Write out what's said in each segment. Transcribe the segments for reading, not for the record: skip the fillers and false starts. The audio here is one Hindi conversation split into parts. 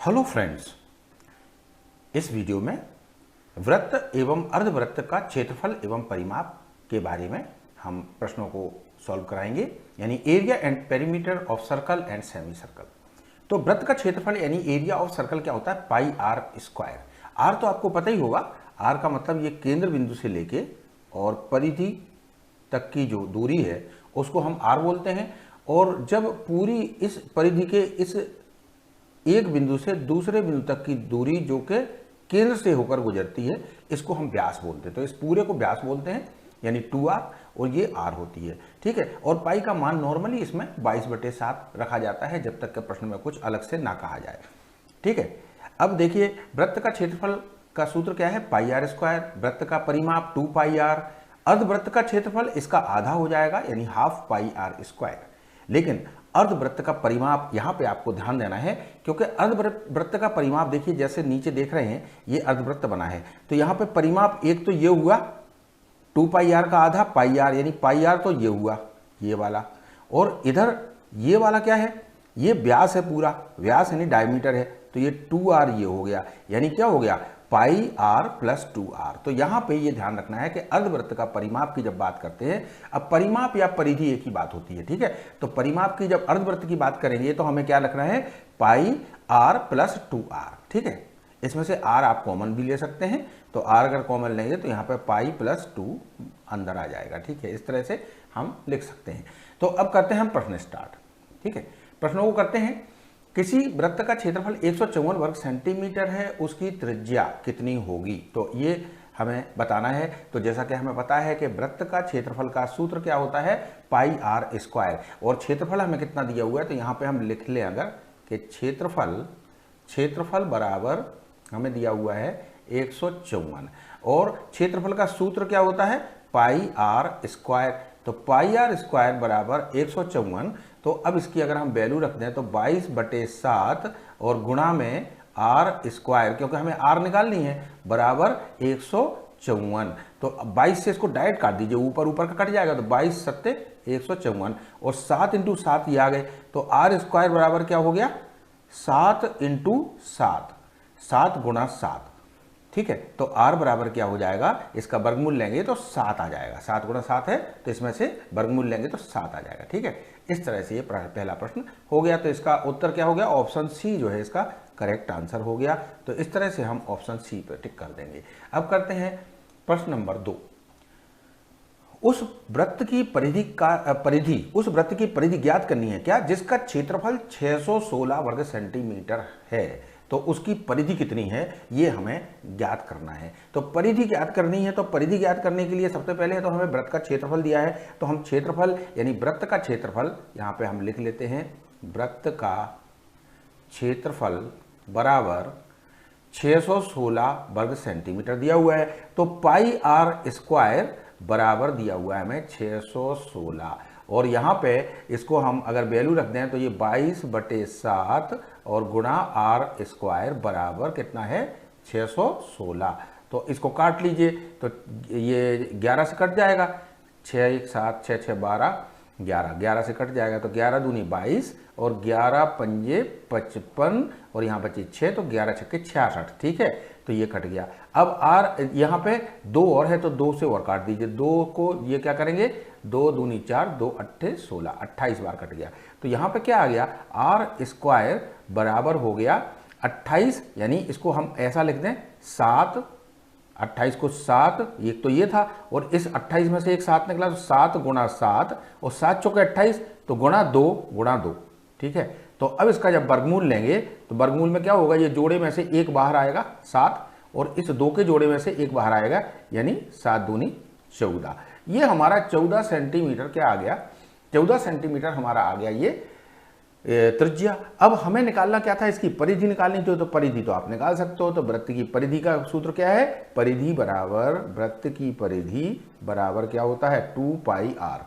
हेलो फ्रेंड्स, इस वीडियो में वृत्त एवं अर्धवृत्त का क्षेत्रफल एवं परिमाप के बारे में हम प्रश्नों को सॉल्व कराएंगे, यानी area and perimeter of circle and semi circle. तो वृत्त का क्षेत्रफल यानी एरिया ऑफ सर्कल क्या होता है? पाई आर स्क्वायर। आर तो आपको पता ही होगा, आर का मतलब ये केंद्र बिंदु से लेके और परिधि तक की जो दूरी है उसको हम आर बोलते हैं। और जब पूरी इस परिधि के इस एक बिंदु से दूसरे बिंदु तक की दूरी जो कि केंद्र से होकर गुजरती है, इसको हम व्यास बोलते हैं। तो इस पूरे को व्यास बोलते हैं, यानी 2r, और ये r होती है, ठीक है। और पाई का मान नॉर्मली इसमें 22/7 रखा जाता है, जब तक के प्रश्न में कुछ अलग से ना कहा जाए, ठीक है। अब देखिए, वृत्त का क्षेत्रफल का सूत्र क्या है? पाई आर स्क्वायर। वृत्त का परिमाप 2 पाई आर। अर्धवृत्त का क्षेत्रफल इसका आधा हो जाएगा, यानी हाफ पाई आर स्क्वायर। लेकिन अर्धवृत्त का परिमाप यहां पे आपको ध्यान देना है, क्योंकि अर्धवृत्त का परिमाप देखिए, जैसे नीचे देख रहे हैं ये अर्धवृत्त बना है, तो यहां पे परिमाप एक तो ये हुआ 2 पाई आर का आधा पाई आर, यानी पाई आर तो ये हुआ ये वाला, और इधर ये वाला क्या है? ये व्यास है, पूरा व्यास यानी डायमीटर है, तो ये 2r ये हो गया, यानी क्या हो गया? पाई आर प्लस 2r। तो यहां पे ये ध्यान रखना है कि अर्धवृत्त का परिमाप की जब बात करते हैं, अब परिमाप या परिधि एक ही बात होती है, ठीक है। तो परिमाप की जब अर्धवृत्त की बात करेंगे तो हमें क्या रखना है? पाई आर प्लस 2r, ठीक है। इसमें से r आप कॉमन भी ले सकते हैं, तो r अगर कॉमन लेंगे तो यहाँ पे पाई प्लस 2 अंदर आ जाएगा, ठीक है। इस तरह से हम लिख सकते हैं। तो अब करते हैं हम प्रश्न स्टार्ट, ठीक है। प्रश्नों को करते हैं। किसी वृत्त का क्षेत्रफल 154 वर्ग सेंटीमीटर है, उसकी त्रिज्या कितनी होगी? तो ये हमें बताना है। तो जैसा कि हमें पता है कि वृत्त का क्षेत्रफल का सूत्र क्या होता है? पाई आर स्क्वायर। और क्षेत्रफल हमें कितना दिया हुआ है, तो यहाँ पे हम लिख लें अगर कि क्षेत्रफल बराबर हमें दिया हुआ है 154, और क्षेत्रफल का सूत्र क्या होता है? पाई आर स्क्वायर। तो पाई आर स्क्वायर बराबर 154। तो अब इसकी अगर हम वैल्यू रख दें तो 22/7 और गुणा में आर स्क्वायर, क्योंकि हमें आर निकालनी है, बराबर 154। तो 22 से इसको डायरेक्ट काट दीजिए, ऊपर ऊपर का कट जाएगा, तो 22 सत्ते 154, और 7 × 7 ये आ गए, तो आर स्क्वायर बराबर क्या हो गया? 7 × 7, 7 × 7, ठीक है। तो r बराबर क्या हो जाएगा? इसका वर्गमूल लेंगे तो 7 आ जाएगा। 7 × 7 है, तो इसमें से वर्गमूल लेंगे तो 7 आ जाएगा, ठीक है। इस तरह से ये पहला प्रश्न हो गया। तो इसका उत्तर क्या हो गया? ऑप्शन सी जो है इसका करेक्ट आंसर हो गया। तो इस तरह से हम ऑप्शन सी पर टिक कर देंगे। अब करते हैं प्रश्न नंबर 2। उस वृत्त की परिधि ज्ञात करनी है क्या, जिसका क्षेत्रफल 616 वर्ग सेंटीमीटर है। तो उसकी परिधि कितनी है, ये हमें ज्ञात करना है। तो परिधि ज्ञात करनी है, तो परिधि ज्ञात करने के लिए सबसे पहले तो हमें वृत्त का क्षेत्रफल दिया है, तो हम क्षेत्रफल यानी वृत्त का क्षेत्रफल यहाँ पे हम लिख लेते हैं। वृत्त का क्षेत्रफल बराबर 616 वर्ग सेंटीमीटर दिया हुआ है, तो पाई आर स्क्वायर बराबर दिया हुआ है हमें 616, और यहाँ पे इसको हम अगर वैल्यू रख दें तो ये 22/7 और गुणा आर स्क्वायर बराबर कितना है? 616। तो इसको काट लीजिए, तो ये 11 से कट जाएगा, 6 1 7 6 6 12 11 से कट जाएगा, तो 11 दूनी 22 और 11 पंजे 55 और यहाँ बची 6, तो 11 छक्के 66, ठीक है। तो ये कट गया। अब आर यहाँ पे 2 और है, तो 2 से और काट दीजिए। 2 को ये क्या करेंगे? 2 दूनी 4 2 8 16, 28 बार कट गया। तो यहाँ पे क्या आ गया? आर स्क्वायर बराबर हो गया 28, यानी इसको हम ऐसा लिख दें 7, 28 को 7, एक तो ये था, और इस 28 में से एक 7 निकला, तो 7 × 7 और 7 चौके 28, तो गुणा 2, ठीक है। तो अब इसका जब वर्गमूल लेंगे तो वर्गमूल में क्या होगा? ये जोड़े में से एक बाहर आएगा 7, और इस 2 के जोड़े में से एक बाहर आएगा, यानी 7 दूनी 14। ये हमारा 14 सेंटीमीटर क्या आ गया? 14 सेंटीमीटर हमारा आ गया ये त्रिज्या। अब हमें निकालना क्या था? इसकी परिधि निकालनी थी। तो परिधि तो आप निकाल सकते हो। तो वृत्त की परिधि का सूत्र क्या है? परिधि बराबर, वृत्त की परिधि बराबर क्या होता है? 2 पाई आर,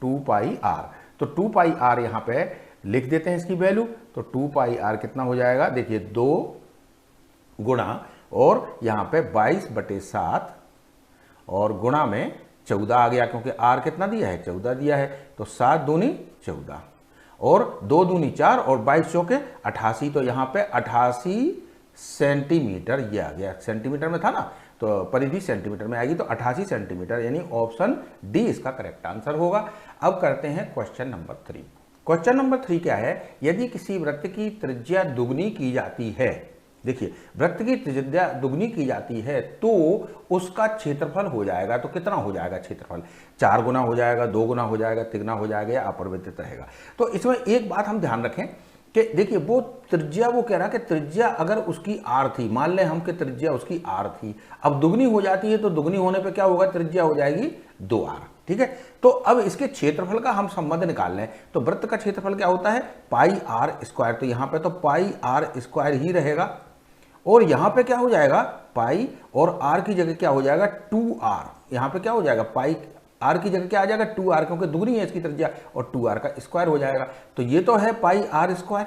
2 पाई आर। तो 2 पाई आर यहाँ पे लिख देते हैं इसकी वैल्यू। तो 2 पाई आर कितना हो जाएगा? देखिए 2 गुणा, और यहाँ पे 22/7 और गुणा में 14 आ गया, क्योंकि आर कितना दिया है? 14 दिया है, तो 7 दूनी 14, और 2 दूनी 4 और 22 चौके 88, तो यहाँ पे 88 सेंटीमीटर ये आ गया, सेंटीमीटर में था ना, तो परिधि सेंटीमीटर में आएगी, तो 88 सेंटीमीटर, यानी ऑप्शन डी इसका करेक्ट आंसर होगा। अब करते हैं क्वेश्चन नंबर 3। क्वेश्चन नंबर 3 क्या है, यदि किसी वृत्त की त्रिज्या दुगनी की जाती है, देखिए वृत्त की त्रिज्या दुगनी की जाती है तो उसका क्षेत्रफल हो जाएगा, तो कितना हो जाएगा क्षेत्रफल, 4 गुना हो जाएगा, 2 गुना हो जाएगा, 3 गुना हो जाएगा या अपरिवर्तित रहेगा। तो इसमें एक बात हम ध्यान रखें कि देखिए वो त्रिज्या, वो कह रहा है कि त्रिज्या अगर उसकी आर थी, मान लें हम कि त्रिज्या उसकी आर थी, अब दुगनी हो जाती है तो दुगनी होने पे क्या होगा, त्रिज्या हो जाएगी 2r, ठीक है। तो अब इसके क्षेत्रफल का हम संबंध निकाल लें, तो वृत्त का क्षेत्रफल क्या होता है, पाई आर स्क्वायर, तो यहाँ पे तो पाई आर स्क्वायर ही रहेगा, और यहाँ पे क्या हो जाएगा, पाई और आर की जगह क्या हो जाएगा 2r, यहाँ पे क्या हो जाएगा, पाई आर की जगह क्या आ जाएगा 2r, क्योंकि दुगनी है इसकी त्रिज्या, और 2r का स्क्वायर हो जाएगा। तो ये तो है पाई आर स्क्वायर,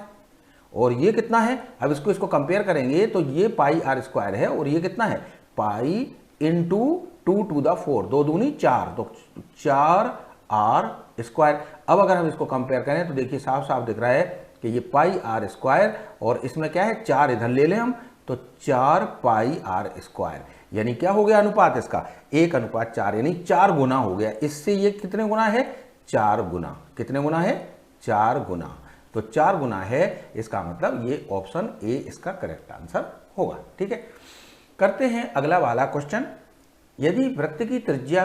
और ये कितना है, अब इसको कंपेयर करेंगे तो ये पाई आर स्क्वायर है, और ये कितना है, पाई इंटू 2 टू द 4, 2 दूनी 4, तो 4r स्क्वायर। अब अगर हम इसको कंपेयर करें तो देखिए साफ साफ दिख रहा है कि ये पाई आर स्क्वायर, और इसमें क्या है 4 इधर ले लें हम, तो 4 पाई आर स्क्वायर, यानी क्या हो गया अनुपात इसका 1:4, यानी 4 गुना हो गया। इससे ये कितने गुना है, 4 गुना, कितने गुना है, 4 गुना, तो 4 गुना है, इसका मतलब ये ऑप्शन ए इसका करेक्ट आंसर होगा, ठीक है। करते हैं अगला वाला क्वेश्चन, यदि वृत्त की त्रिज्या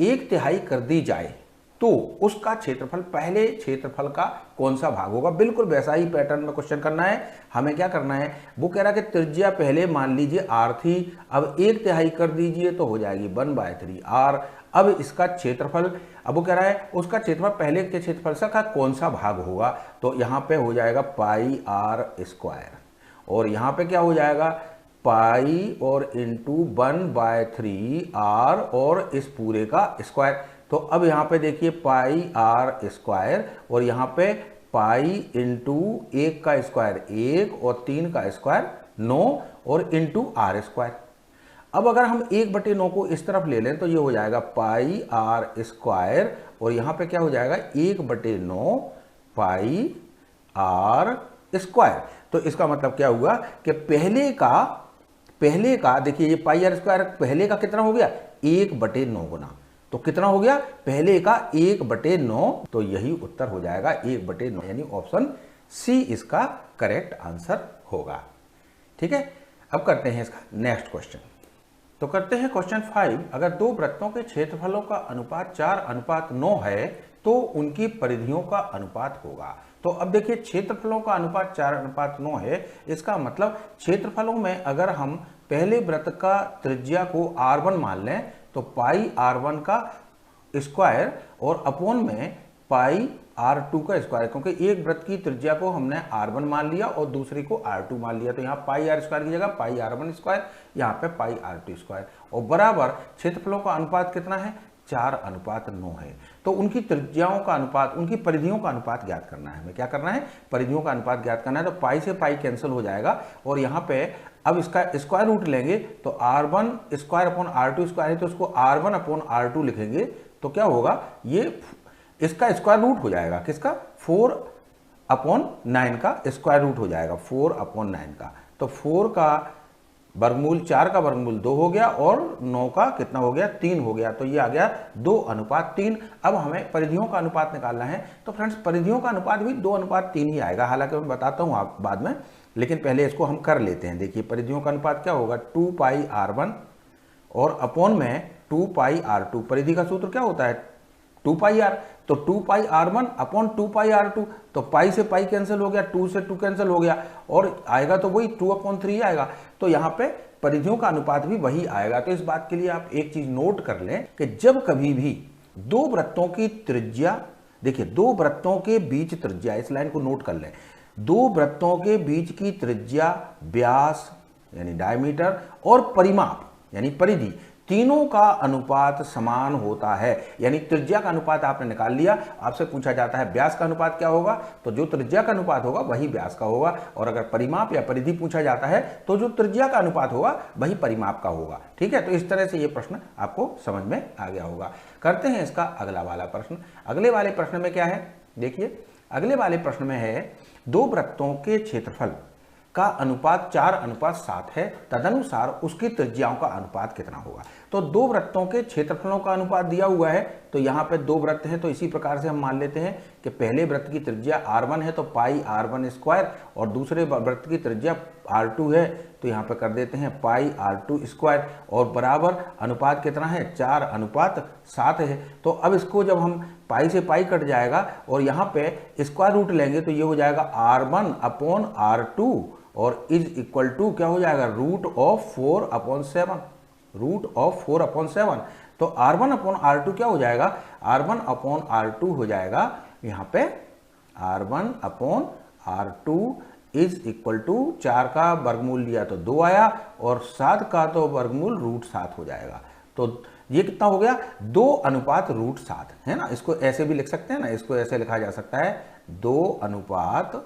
1/3 कर दी जाए तो उसका क्षेत्रफल पहले क्षेत्रफल का कौन सा भाग होगा। बिल्कुल वैसा ही पैटर्न में क्वेश्चन करना है, हमें क्या करना है, वो कह रहा है कि त्रिज्या पहले मान लीजिए r थी, अब 1/3 कर दीजिए तो हो जाएगी 1/3r। अब इसका क्षेत्रफल, अब वो कह रहा है उसका क्षेत्रफल पहले के क्षेत्रफल से का कौन सा भाग होगा, तो यहाँ पे हो जाएगा पाई आर स्क्वायर, और यहाँ पे क्या हो जाएगा पाई और इंटू 1/3r और इस पूरे का स्क्वायर। तो अब यहाँ पे देखिए पाई आर स्क्वायर, और यहाँ पे पाई इंटू 1 का स्क्वायर 1 और 3 का स्क्वायर 9 और इंटू आर स्क्वायर। अब अगर हम 1/9 को इस तरफ ले लें तो ये हो जाएगा पाई आर स्क्वायर, और यहाँ पे क्या हो जाएगा 1/9 पाई आर स्क्वायर। तो इसका मतलब क्या हुआ कि पहले का देखिए ये पाई आर स्क्वायर पहले का कितना हो गया 1/9 गुना, तो कितना हो गया पहले का 1/9, तो यही उत्तर हो जाएगा 1/9, यानी ऑप्शन सी इसका करेक्ट आंसर होगा, ठीक है। अब करते हैं इसका नेक्स्ट क्वेश्चन। तो करते हैं क्वेश्चन 5, अगर दो वृत्तों के क्षेत्रफलों का अनुपात 4:9 है तो उनकी परिधियों का अनुपात होगा। तो अब देखिए क्षेत्रफलों का अनुपात 4:9 है, इसका मतलब क्षेत्रफलों में अगर हम पहले वृत्त का त्रिज्या को r1 मान लें तो पाई r1 का स्क्वायर और अपॉन में पाई r2 का स्क्वायर, क्योंकि एक वृत्त की त्रिज्या को हमने r1 मान लिया और दूसरी को r2 मान लिया, तो यहाँ पाई r स्क्वायर की जगह पाई r1 स्क्वायर, यहाँ पे पाई r2 स्क्वायर, और बराबर क्षेत्रफलों का अनुपात कितना है 4:9 है। तो उनकी त्रिज्याओं का अनुपात, उनकी परिधियों का अनुपात ज्ञात करना है, हमें क्या करना है परिधियों का अनुपात ज्ञात करना है। तो पाई से पाई कैंसिल हो जाएगा, और यहाँ पे अब इसका स्क्वायर रूट लेंगे तो r1 square upon r2 square है, तो उसको r1 अपॉन r2 लिखेंगे तो क्या होगा, ये इसका स्क्वायर रूट हो जाएगा, किसका 4/9 का स्क्वायर रूट हो जाएगा 4/9 का, तो 4 का वर्गमूल 4 का वर्गमूल 2 हो गया और 9 का कितना हो गया 3 हो गया, तो ये आ गया 2:3। अब हमें परिधियों का अनुपात निकालना है, तो फ्रेंड्स परिधियों का अनुपात भी 2:3 ही आएगा, हालांकि मैं बताता हूँ आप बाद में, लेकिन पहले इसको हम कर लेते हैं। देखिए परिधियों का अनुपात क्या होगा 2 पाई r1 और अपॉन में 2 पाई r2, परिधि का सूत्र क्या होता है 2 पाई r, तो 2 पाई r1 अपॉन 2 पाई r2, तो पाई से पाई कैंसिल हो गया, 2 से 2 कैंसिल हो गया, और आएगा तो वही 2/3 आएगा, तो यहाँ पे परिधियों का अनुपात भी वही आएगा। तो इस बात के लिए आप एक चीज नोट कर लें कि जब कभी भी दो वृत्तों की त्रिज्या, देखिए दो वृत्तों के बीच त्रिज्या, इस लाइन को नोट कर लें, दो वृत्तों के बीच की त्रिज्या, व्यास यानी डायमीटर और परिमाप यानी परिधि, तीनों का अनुपात समान होता है। यानी त्रिज्या का अनुपात आपने निकाल लिया, आपसे पूछा जाता है व्यास का अनुपात क्या होगा, तो जो त्रिज्या का अनुपात होगा वही व्यास का होगा, और अगर परिमाप या परिधि पूछा जाता है तो जो त्रिज्या का अनुपात होगा वही परिमाप का होगा, ठीक है। तो इस तरह से ये प्रश्न आपको समझ में आ गया होगा। करते हैं इसका अगला वाला प्रश्न। अगले वाले प्रश्न में क्या है, देखिए अगले वाले प्रश्न में है दो वृत्तों के क्षेत्रफल का अनुपात 4:7 है, तदनुसार उसकी त्रिज्याओं का अनुपात कितना होगा। तो दो वृत्तों के क्षेत्रफलों का अनुपात दिया हुआ है, तो यहाँ पे दो वृत्त हैं, तो इसी प्रकार से हम मान लेते हैं कि पहले वृत्त की त्रिज्या r1 है तो पाई r1 स्क्वायर, और दूसरे वृत्त की त्रिज्या r2 है तो यहाँ पे कर देते हैं पाई r2 स्क्वायर, और बराबर अनुपात कितना है 4:7 है। तो अब इसको जब हम पाई से पाई कट जाएगा और यहाँ पे स्क्वायर रूट लेंगे तो ये हो जाएगा r1/r2 और इज इक्वल टू क्या हो जाएगा √4/7, √4/7। तो r1/r2 क्या हो जाएगा, r1/r2 हो जाएगा यहाँ पे r1/r2 इज इक्वल टू 4 का वर्गमूल लिया तो 2 आया और 7 का तो वर्गमूल √7 हो जाएगा। तो ये कितना हो गया 2:7 है ना। इसको ऐसे भी लिख सकते हैं ना, इसको ऐसे लिखा जा सकता है 2:7।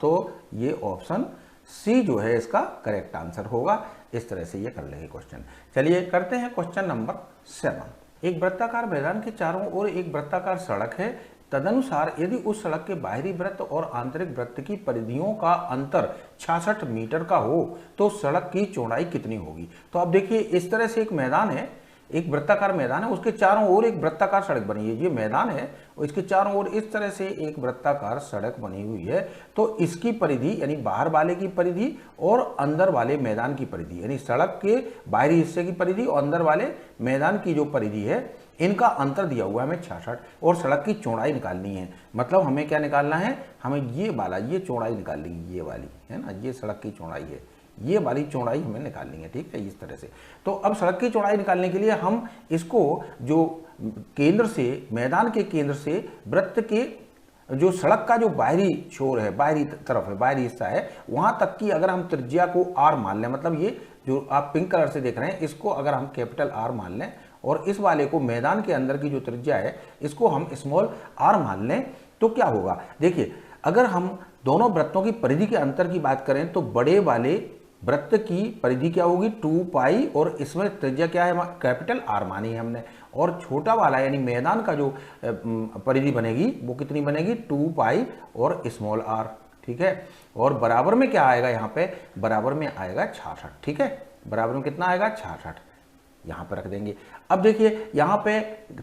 तो ये ऑप्शन सी जो है इसका करेक्ट आंसर होगा। इस तरह से ये कर लेंगे क्वेश्चन। चलिए करते हैं क्वेश्चन नंबर 7। एक वृत्ताकार मैदान के चारों ओर एक वृत्ताकार सड़क है, तदनुसार यदि उस सड़क के बाहरी वृत्त और आंतरिक वृत्त की परिधियों का अंतर 66 मीटर का हो तो सड़क की चौड़ाई कितनी होगी। तो अब देखिए इस तरह से एक मैदान है, एक वृत्ताकार मैदान है, उसके चारों ओर एक वृत्ताकार सड़क बनी है। ये मैदान है और इसके चारों ओर इस तरह से एक वृत्ताकार सड़क बनी हुई है। तो इसकी परिधि यानी बाहर वाले की परिधि और अंदर वाले मैदान की परिधि, यानी सड़क के बाहरी हिस्से की परिधि और अंदर वाले मैदान की जो परिधि है, इनका अंतर दिया हुआ है हमें 66 और सड़क की चौड़ाई निकालनी है। मतलब हमें क्या निकालना है, हमें ये चौड़ाई निकालनी है, ये वाली है ना, ये सड़क की चौड़ाई है, ये वाली चौड़ाई हमें निकालनी है। ठीक है, इस तरह से। तो अब सड़क की चौड़ाई निकालने के लिए हम इसको जो केंद्र से, मैदान के केंद्र से वृत्त के जो सड़क का जो बाहरी छोर है, बाहरी तरफ है, बाहरी हिस्सा है, वहां तक की अगर हम त्रिज्या को r मान लें, मतलब ये जो आप पिंक कलर से देख रहे हैं इसको अगर हम कैपिटल R मान लें और इस वाले को मैदान के अंदर की जो त्रिज्या है इसको हम स्मॉल r मान लें, तो क्या होगा। देखिए अगर हम दोनों वृत्तों की परिधि के अंतर की बात करें तो बड़े वाले वृत्त की परिधि क्या होगी 2 पाई और इसमें त्रिज्या क्या है कैपिटल R मानी है हमने, और छोटा वाला यानी मैदान का जो परिधि बनेगी वो कितनी बनेगी 2 पाई और स्मॉल r। ठीक है, और बराबर में क्या आएगा, यहाँ पे बराबर में आएगा 66। ठीक है, बराबर में कितना आएगा 66, यहाँ पे रख देंगे। अब देखिए यहाँ पे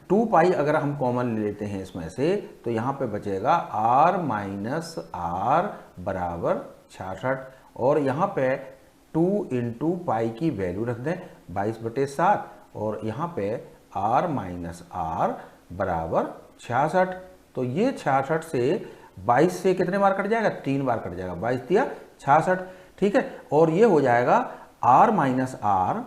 2 पाई अगर हम कॉमन ले लेते हैं इसमें से तो यहाँ पे बचेगा r माइनस r बराबर 66, और यहाँ पे 2 इंटू पाई की वैल्यू रख दें 22/7 और यहाँ पे r माइनस r बराबर 66। तो ये 66 से 22 से कितने बार कट जाएगा, 3 बार कट जाएगा, 22 दिया 66। ठीक है, और ये हो जाएगा r माइनस r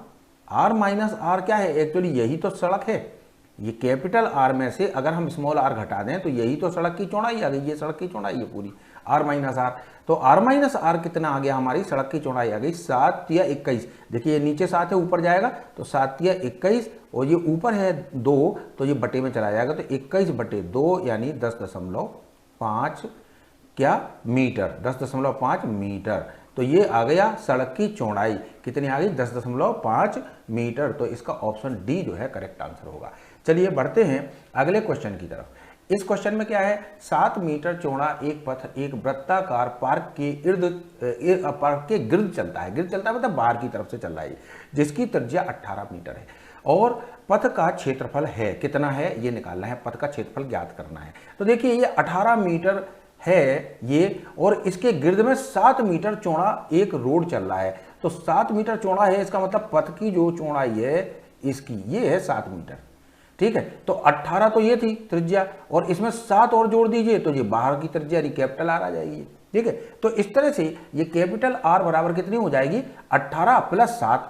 क्या है, एक्चुअली यही तो सड़क है। ये कैपिटल R में से अगर हम स्मॉल r घटा दें तो यही तो सड़क की चौड़ाई आ गई, ये सड़क की चौड़ाई है पूरी r माइनस r। तो r माइनस r कितना आ गया, हमारी सड़क की चौड़ाई आ गई 7 या 21। देखिए ये नीचे 7 है, ऊपर जाएगा तो 7 या 21, और ये ऊपर है 2 तो ये बटे में चला जाएगा, तो 21/2 यानी 10.5 क्या मीटर, 10.5 मीटर। तो ये आ गया सड़क की चौड़ाई कितनी आ गई 10.5 मीटर। तो इसका ऑप्शन डी जो है करेक्ट आंसर होगा। चलिए बढ़ते हैं अगले क्वेश्चन की तरफ। इस क्वेश्चन में क्या है, 7 मीटर चौड़ा एक पथ एक वृत्ताकार पार्क के गिर्द चलता है, गिर्द चलता है मतलब बाहर की तरफ से चल रहा है, जिसकी त्रिज्या 18 मीटर है और पथ का क्षेत्रफल है कितना है, ये निकालना है, पथ का क्षेत्रफल ज्ञात करना है। तो देखिए ये 18 मीटर है ये, और इसके गिर्द में 7 मीटर चौड़ा एक रोड चल रहा है। तो 7 मीटर चौड़ा है, इसका मतलब पथ की जो चौड़ाई है इसकी ये है 7 मीटर। ठीक है, तो 18 तो ये थी त्रिज्या और इसमें 7 और जोड़ दीजिए तो ये बाहर की त्रिज्या यानी कैपिटल R आ जाएगी। ठीक है, तो इस तरह से ये कैपिटल R बराबर कितनी हो जाएगी 18 + 7,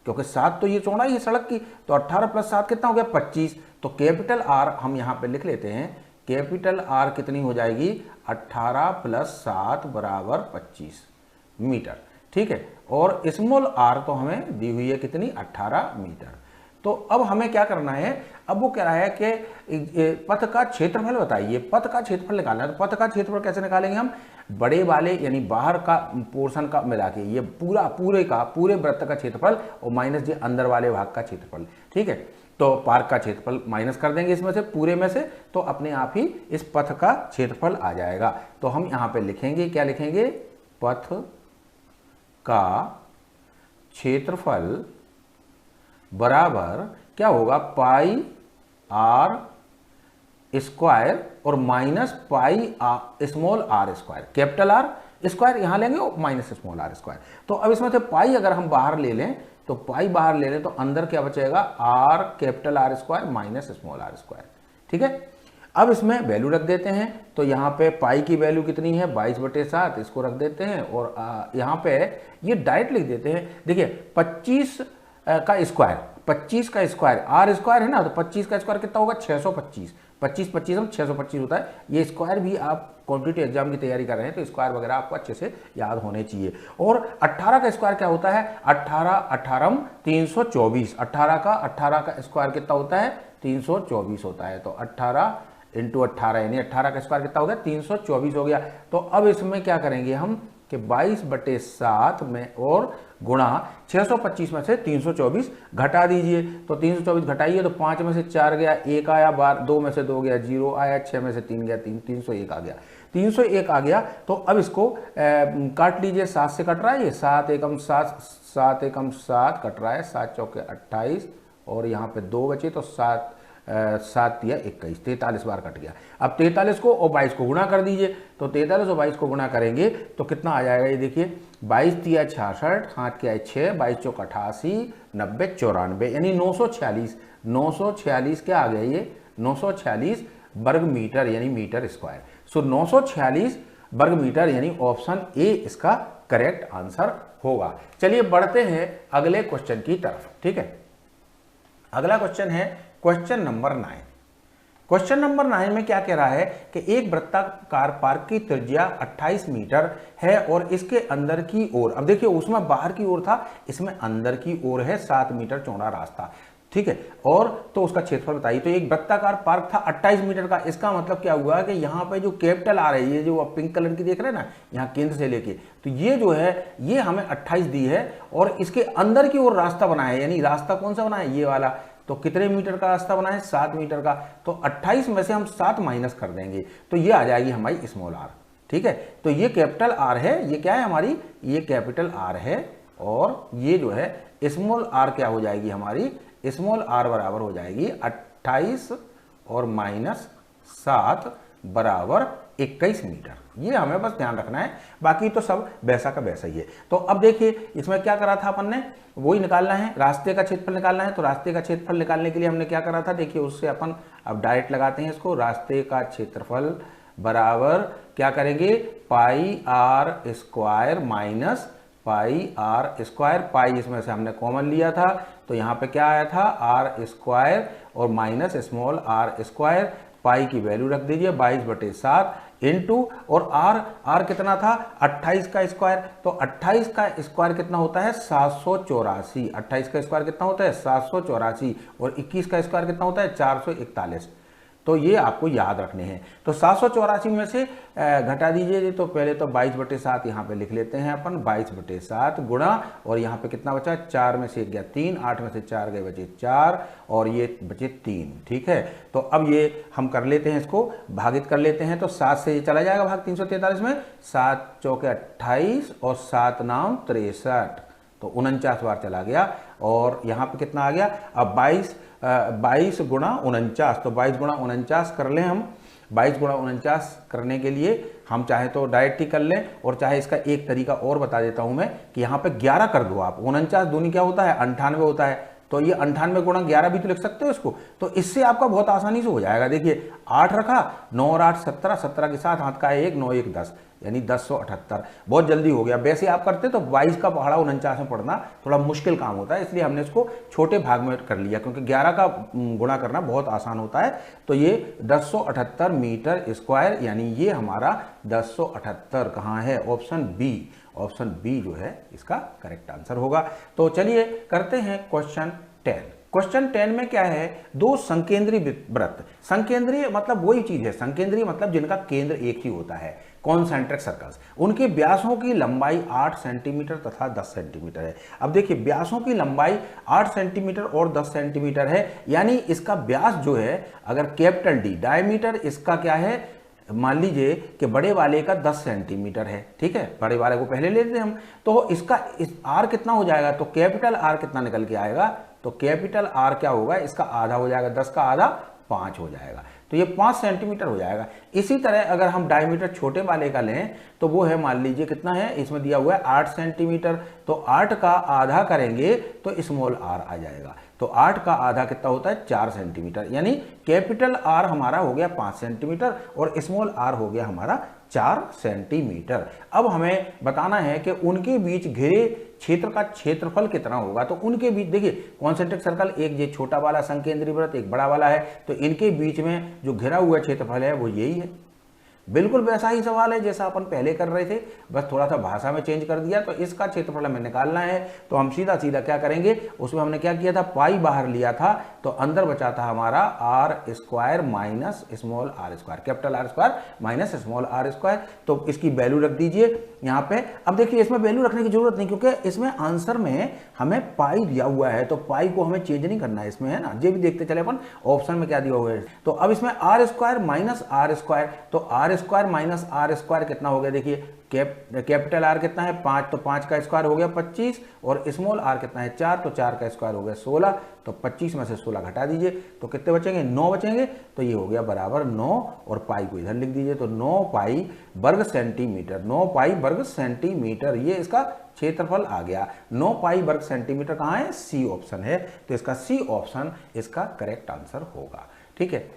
क्योंकि 7 तो ये चौड़ाई है सड़क की, तो 18 + 7 कितना हो गया 25। तो कैपिटल R हम यहाँ पे लिख लेते हैं, कैपिटल R कितनी हो जाएगी 18 + 7 बराबर 25 मीटर। ठीक है, और स्मॉल r तो हमें दी हुई है कितनी 18 मीटर। तो अब हमें क्या करना है, अब वो कह रहा है कि पथ का क्षेत्रफल बताइए, पथ का क्षेत्रफल निकालना है। तो पथ का क्षेत्रफल कैसे निकालेंगे हम, बड़े वाले यानी बाहर का पोर्शन का मिला के, ये पूरे वृत्त का क्षेत्रफल और माइनस ये अंदर वाले भाग का क्षेत्रफल। ठीक है, तो पार्क का क्षेत्रफल माइनस कर देंगे इसमें से, पूरे में से, तो अपने आप ही इस पथ का क्षेत्रफल आ जाएगा। तो हम यहां पे लिखेंगे, क्या लिखेंगे, पथ का क्षेत्रफल बराबर क्या होगा, पाई आर स्क्वायर और minus pi small R square, capital R square यहां लेंगे और माइनस स्मॉल आर स्क्वायर। तो अब इसमें से पाई अगर हम बाहर ले लें, तो पाई बाहर ले लें तो अंदर क्या बचेगा, R capital R square minus small R square. ठीक है, अब इसमें वैल्यू रख देते हैं। तो यहाँ पे पाई की वैल्यू कितनी है, 22/7, इसको रख देते हैं और यहाँ पे ये डायरेक्ट लिख देते हैं। देखिए 25 का स्क्वायर, 25 का स्क्वायर आर स्क्वायर है ना, तो 25 का स्क्वायर कितना होगा, 625, 25 25 हम 625 होता है। ये स्क्वायर भी आप कॉम्पिटिटिव एग्जाम की तैयारी कर रहे हैं तो स्क्वायर वगैरह आपको अच्छे से याद होने चाहिए। और 18 का स्क्वायर क्या होता है, 18 18 324, 18 का स्क्वायर कितना होता है, 324 होता है। तो 18 इंटू 18 यानी 18 का स्क्वायर कितना हो गया, 324 हो गया। तो अब इसमें क्या करेंगे हम कि 22/7 में और गुणा 625 में से 324 घटा दीजिए। तो 324 घटाइए तो 5 में से 4 गया, 1 आया, 2 में से 2 गया, 0 आया, 6 में से 3 गया, 301 आ गया, 301 आ गया। तो अब इसको काट लीजिए, 7 से कट रहा है ये, 7 एकम 7, 7 एकम 7 कट रहा है, 7 चौके 28 और यहाँ पे 2 बचे तो 7 तिया 21, 43 बार कट गया। अब 43 को और 22 को गुणा कर दीजिए। तो 43 और 22 को गुणा करेंगे तो कितना आ जाएगा, ये देखिए 22 तिया 66, 5 क्या है 6, 22 चौक 88, 90 94 यानी 946, 946 क्या आ गया ये, 946 वर्ग मीटर यानी मीटर स्क्वायर। सो 946 वर्ग मीटर यानी ऑप्शन ए इसका करेक्ट आंसर होगा। चलिए बढ़ते हैं अगले क्वेश्चन की तरफ। ठीक है, अगला क्वेश्चन है क्वेश्चन नंबर 9। क्वेश्चन नंबर 9 में क्या कह रहा है कि एक वृत्ताकार पार्क की त्रिज्या 28 मीटर है और इसके अंदर की ओर, अब देखिए उसमें बाहर की ओर था, इसमें अंदर की ओर है 7 मीटर चौड़ा रास्ता। ठीक है, और तो उसका क्षेत्रफल बताइए। तो एक वृत्ताकार पार्क था 28 मीटर का, इसका मतलब क्या हुआ कि यहाँ पे जो कैपिटल आ रही है, ये जो आप पिंक कलर की देख रहे हैं ना, यहाँ केंद्र से लेके, तो ये जो है ये हमें 28 दी है और इसके अंदर की ओर रास्ता बना है, यानी रास्ता कौन सा बना है, ये वाला। तो कितने मीटर का रास्ता बना है, 7 मीटर का। तो 28 में से हम 7 माइनस कर देंगे तो ये आ जाएगी हमारी स्मॉल आर। ठीक है, तो ये कैपिटल आर है, ये क्या है हमारी, ये कैपिटल आर है और ये जो है स्मॉल आर क्या हो जाएगी हमारी, स्मॉल आर बराबर हो जाएगी 28 और माइनस 7 बराबर 21 मीटर। ये हमें बस ध्यान रखना है, बाकी तो सब वैसा का वैसा ही है। तो अब देखिए इसमें क्या करा था अपन ने, वही निकालना है, रास्ते का क्षेत्रफल निकालना है। तो रास्ते का क्षेत्रफल निकालने के लिए हमने क्या करा था, देखिए उससे अपन अब डायरेक्ट लगाते हैं इसको, रास्ते का क्षेत्रफल बराबर क्या करेंगे, pi R square minus pi R square. Pi इसमें से हमने कॉमन लिया था तो यहाँ पे क्या आया था, आर स्क्वायर और माइनस स्मॉल आर स्क्वायर। पाई की वैल्यू रख दीजिए 22/7 इंटू, और आर कितना था 28 का स्क्वायर। तो 28 का स्क्वायर कितना होता है 784, 28 का स्क्वायर कितना होता है 784 और 21 का स्क्वायर कितना होता है 441। तो ये आपको याद रखने हैं। तो 784 में से घटा दीजिए, तो पहले तो 22/7 यहाँ पे लिख लेते हैं अपन, 22/7 गुणा, और यहाँ पे कितना बचा, 4 में से 1 गया 3, 8 में से 4 गए बचे 4 और ये बचे 3। ठीक है, तो अब ये हम कर लेते हैं, इसको भागित कर लेते हैं। तो 7 से ये चला जाएगा भाग 343 में, 7 चौके 28 और 7 9 63, तो 49 बार चला गया। और यहाँ पे कितना आ गया, अब 22 गुणा 49, तो 22 गुणा 49 कर लें हम। 22 गुणा 49 करने के लिए हम चाहे तो डायरेक्ट ही कर लें, और चाहे इसका एक तरीका और बता देता हूं मैं कि यहाँ पे 11 कर दो आप। 49 दूनी क्या होता है 98 होता है, तो ये 98 गुणा 11 भी तो लिख सकते हो इसको। तो इससे आपका बहुत आसानी से हो जाएगा। देखिए 8 रखा, 9 और 8 17, 17 के साथ हाथ का 1, 9 1 10 यानी 1078। बहुत जल्दी हो गया। वैसे आप करते तो 22 का पहाड़ा 49 में पढ़ना थोड़ा मुश्किल काम होता है, इसलिए हमने इसको छोटे भाग में कर लिया, क्योंकि 11 का गुणा करना बहुत आसान होता है। तो ये 1078 मीटर स्क्वायर, यानी ये हमारा 1078 कहाँ है, ऑप्शन बी। ऑप्शन बी जो है इसका करेक्ट आंसर होगा। तो चलिए करते हैं क्वेश्चन 10। क्वेश्चन 10 में क्या है, दो संकेंद्रीय वृत्त। संकेंद्रीय मतलब वही चीज है, संकेंद्रीय मतलब जिनका केंद्र एक ही होता है। कॉन्सेंट्रिक सर्कल्स, उनके व्यासों की लंबाई 8 सेंटीमीटर तथा 10 सेंटीमीटर है। अब देखिए व्यासों की लंबाई 8 सेंटीमीटर और 10 सेंटीमीटर है, यानी इसका व्यास जो है अगर कैपिटल डी, डायमीटर इसका क्या है, मान लीजिए कि बड़े वाले का 10 सेंटीमीटर है, ठीक है, बड़े वाले को पहले लेते हैं हम, तो इसका आर कितना हो जाएगा, तो कैपिटल आर कितना निकल के आएगा, तो कैपिटल आर क्या होगा, इसका आधा हो जाएगा, 10 का आधा 5 हो जाएगा, तो ये 5 सेंटीमीटर हो जाएगा। इसी तरह अगर हम डायमीटर छोटे वाले का लें तो वो है, मान लीजिए कितना है, इसमें दिया हुआ है 8 सेंटीमीटर, तो 8 का आधा करेंगे तो स्मॉल आर आ जाएगा, तो 8 का आधा कितना होता है, 4 सेंटीमीटर, यानी कैपिटल आर हमारा हो गया 5 सेंटीमीटर और स्मॉल आर हो गया हमारा 4 सेंटीमीटर। अब हमें बताना है कि उनके बीच घिरे क्षेत्र का क्षेत्रफल कितना होगा, तो उनके बीच देखिए कॉन्सेंट्रिक सर्कल, एक ये छोटा वाला संकेंद्री वृत्त, एक बड़ा वाला है, तो इनके बीच में जो घिरा हुआ क्षेत्रफल है वो यही है। बिल्कुल वैसा ही सवाल है जैसा अपन पहले कर रहे थे, बस थोड़ा सा भाषा में चेंज कर दिया। तो इसका क्षेत्रफल हमें निकालना है, तो हम सीधा सीधा क्या करेंगे, उसमें हमने क्या किया था, पाई बाहर लिया था, तो अंदर बचा था हमारा R square minus small R square, capital R square minus small R square, तो इसकी वैल्यू रख दीजिए यहाँ पे। अब देखिए इसमें वैल्यू रखने की जरूरत नहीं, क्योंकि इसमें आंसर में हमें पाई दिया हुआ है, तो पाई को हमें चेंज नहीं करना है इसमें, है ना, ये भी देखते चले अपन ऑप्शन में क्या दिया हुआ है। तो अब इसमें R square minus R square, तो R square minus R square कितना हो गया, देखिए कैपिटल आर कितना है 5, तो 5 का स्क्वायर हो गया 25, और स्मॉल आर कितना है 4, तो 4 का स्क्वायर हो गया 16, तो 25 में से 16 घटा दीजिए तो कितने बचेंगे, 9 बचेंगे, तो ये हो गया बराबर 9, और पाई को इधर लिख दीजिए, तो 9 पाई वर्ग सेंटीमीटर, 9 पाई वर्ग सेंटीमीटर, ये इसका क्षेत्रफल आ गया। 9 पाई वर्ग सेंटीमीटर कहाँ है, सी ऑप्शन है, तो इसका सी ऑप्शन इसका करेक्ट आंसर होगा। ठीक है,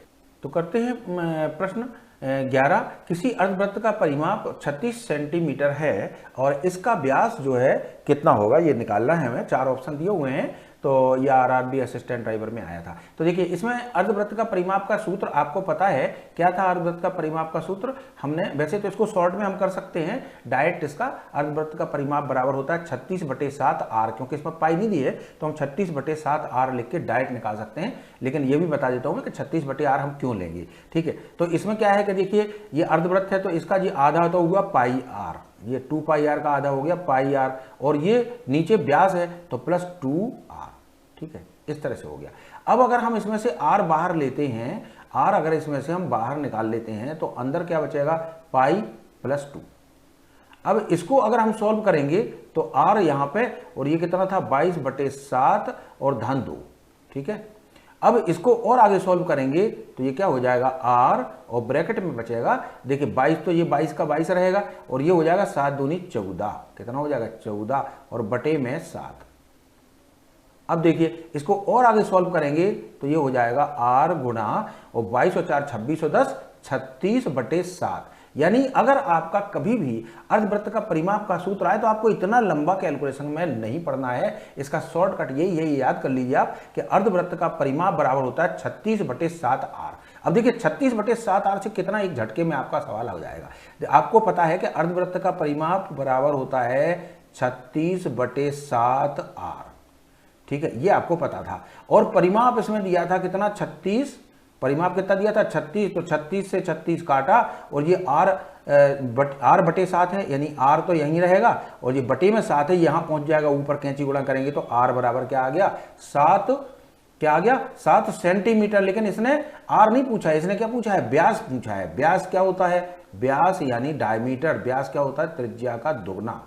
तो करते हैं प्रश्न 11। किसी अर्धवृत्त का परिमाप 36 सेंटीमीटर है और इसका व्यास जो है कितना होगा, ये निकालना है हमें। 4 ऑप्शन दिए हुए हैं, तो ये आरआरबी असिस्टेंट ड्राइवर में आया था। तो देखिए इसमें अर्धवृत्त का परिमाप का सूत्र आपको पता है, क्या था अर्धवृत्त का परिमाप का सूत्र, हमने वैसे तो इसको शॉर्ट में हम कर सकते हैं डायरेक्ट, इसका अर्धवृत्त का परिमाप बराबर होता है 36/7 आर, क्योंकि इसमें पाई नहीं दी है तो हम 36/7 आर लिख के डायरेक्ट निकाल सकते हैं, लेकिन ये भी बता देता हूँ कि 36/r हम क्यों लेंगे। ठीक है, तो इसमें क्या है कि देखिए ये अर्धवृत्त है, तो इसका जी आधा तो हुआ पाई आर, ये 2 पाई आर का आधा हो गया पाई आर, और ये नीचे व्यास है तो +2 आर। ठीक है, इस तरह से हो गया। अब अगर हम इसमें से आर बाहर लेते हैं, आर अगर इसमें से हम बाहर निकाल लेते हैं तो अंदर क्या बचेगा, पाई +2। अब इसको अगर हम सॉल्व करेंगे तो आर यहाँ पे, और ये कितना था 22/7 और धन 2। ठीक है, अब इसको और आगे सॉल्व करेंगे तो ये क्या हो जाएगा, आर और ब्रैकेट में बचेगा, देखिए 22, तो ये 22 का 22 रहेगा, और ये हो जाएगा 7 दूनी 14, कितना हो जाएगा 14, और बटे में 7। अब देखिए इसको और आगे सॉल्व करेंगे तो ये हो जाएगा आर गुणा, और 22 और 4 26 और 10 36/7। यानी अगर आपका कभी भी अर्धवृत्त का परिमाप का सूत्र आए तो आपको इतना लंबा कैलकुलेशन में नहीं पढ़ना है, इसका शॉर्टकट यही है, याद कर लीजिए आप कि अर्धवृत्त का परिमाप बराबर होता है 36/7 आर। अब देखिए 36/7 आर से कितना एक झटके में आपका सवाल हो जाएगा। आपको पता है कि अर्धवृत्त का परिमाप बराबर होता है 36/7 आर। ठीक है, ये आपको पता था, और परिमाप इसमें दिया था कितना 36, परिमाप कितना दिया था 36, तो 36 से 36 काटा, और ये r/7 है, यानी r तो यहीं रहेगा, और ये बटे में 7 है, यहां पहुंच जाएगा, ऊपर कैंची गुणा करेंगे तो r बराबर क्या आ गया 7, क्या आ गया 7 सेंटीमीटर। लेकिन इसने r नहीं पूछा है, इसने क्या पूछा है, व्यास पूछा है। व्यास क्या होता है, व्यास यानी डायमीटर, व्यास क्या होता है त्रिज्या का दुगना,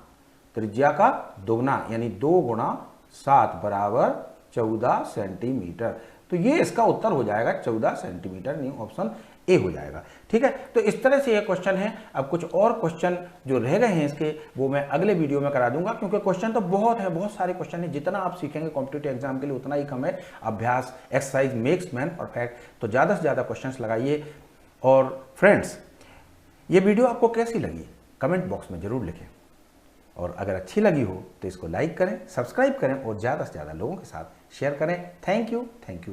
त्रिज्या का दुगना, यानी 2 गुणा 7 बराबर 14 सेंटीमीटर। तो ये इसका उत्तर हो जाएगा 14 सेंटीमीटर, नहीं ऑप्शन ए हो जाएगा। ठीक है, तो इस तरह से ये क्वेश्चन है। अब कुछ और क्वेश्चन जो रह गए हैं इसके, वो मैं अगले वीडियो में करा दूंगा, क्योंकि क्वेश्चन तो बहुत है, बहुत सारे क्वेश्चन है। जितना आप सीखेंगे कॉम्पिटिटिव एग्जाम के लिए उतना ही कम है। अभ्यास, एक्सरसाइज मेक्स मैन परफेक्ट। तो ज़्यादा से ज़्यादा क्वेश्चन लगाइए। और फ्रेंड्स, ये वीडियो आपको कैसी लगी कमेंट बॉक्स में जरूर लिखें, और अगर अच्छी लगी हो तो इसको लाइक करें, सब्सक्राइब करें, और ज़्यादा से ज़्यादा लोगों के साथ शेयर करें। Thank you very much.